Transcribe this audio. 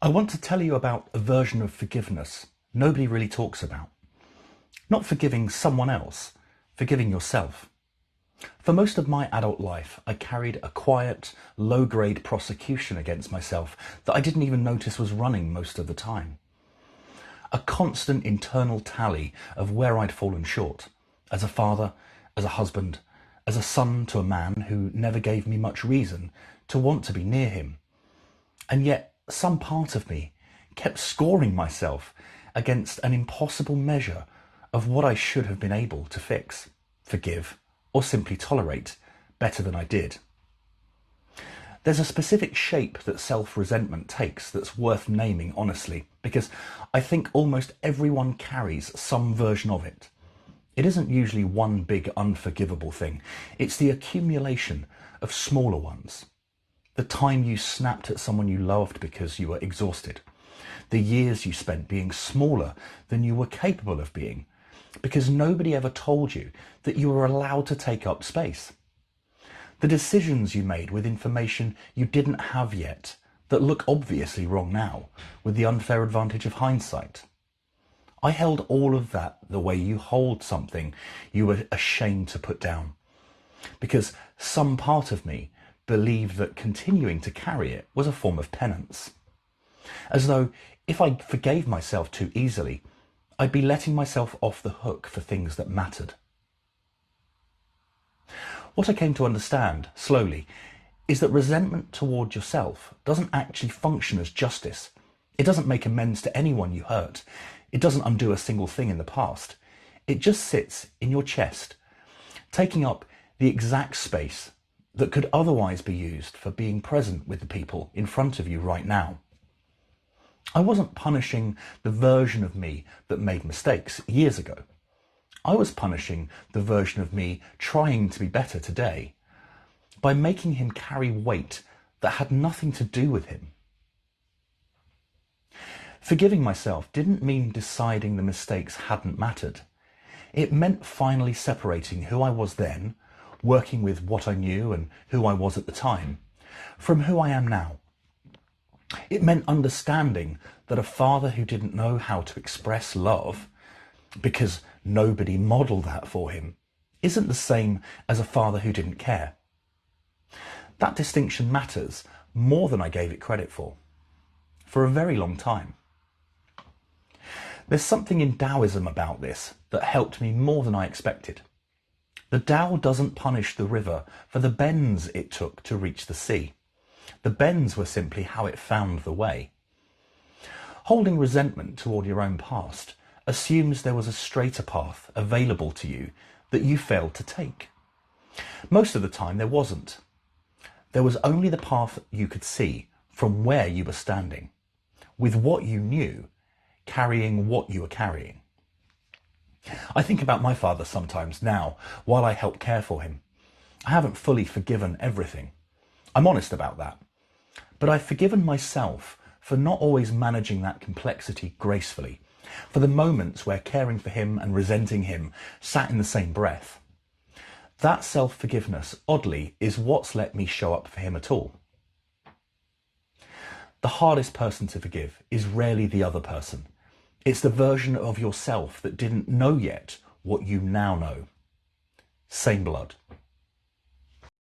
I want to tell you about a version of forgiveness nobody really talks about. Not forgiving someone else, forgiving yourself. For most of my adult life, I carried a quiet, low-grade prosecution against myself that I didn't even notice was running most of the time. A constant internal tally of where I'd fallen short, as a father, as a husband, as a son to a man who never gave me much reason to want to be near him. And yet, some part of me kept scoring myself against an impossible measure of what I should have been able to fix, forgive, or simply tolerate better than I did. There's a specific shape that self-resentment takes that's worth naming honestly, because I think almost everyone carries some version of it. It isn't usually one big unforgivable thing. It's the accumulation of smaller ones. The time you snapped at someone you loved because you were exhausted. The years you spent being smaller than you were capable of being, because nobody ever told you that you were allowed to take up space. The decisions you made with information you didn't have yet, that look obviously wrong now, with the unfair advantage of hindsight. I held all of that the way you hold something you were ashamed to put down, because some part of me believed that continuing to carry it was a form of penance. As though if I forgave myself too easily, I'd be letting myself off the hook for things that mattered. What I came to understand, slowly, is that resentment toward yourself doesn't actually function as justice. It doesn't make amends to anyone you hurt. It doesn't undo a single thing in the past. It just sits in your chest, taking up the exact space that could otherwise be used for being present with the people in front of you right now. I wasn't punishing the version of me that made mistakes years ago. I was punishing the version of me trying to be better today by making him carry weight that had nothing to do with him. Forgiving myself didn't mean deciding the mistakes hadn't mattered. It meant finally separating who I was then, working with what I knew and who I was at the time, from who I am now. It meant understanding that a father who didn't know how to express love, because nobody modelled that for him, isn't the same as a father who didn't care. That distinction matters more than I gave it credit for a very long time. There's something in Taoism about this that helped me more than I expected. The Tao doesn't punish the river for the bends it took to reach the sea. The bends were simply how it found the way. Holding resentment toward your own past assumes there was a straighter path available to you that you failed to take. Most of the time there wasn't. There was only the path you could see from where you were standing, with what you knew, carrying what you were carrying. I think about my father sometimes now, while I help care for him. I haven't fully forgiven everything. I'm honest about that. But I've forgiven myself for not always managing that complexity gracefully, for the moments where caring for him and resenting him sat in the same breath. That self-forgiveness, oddly, is what's let me show up for him at all. The hardest person to forgive is rarely the other person. It's the version of yourself that didn't know yet what you now know. Same blood.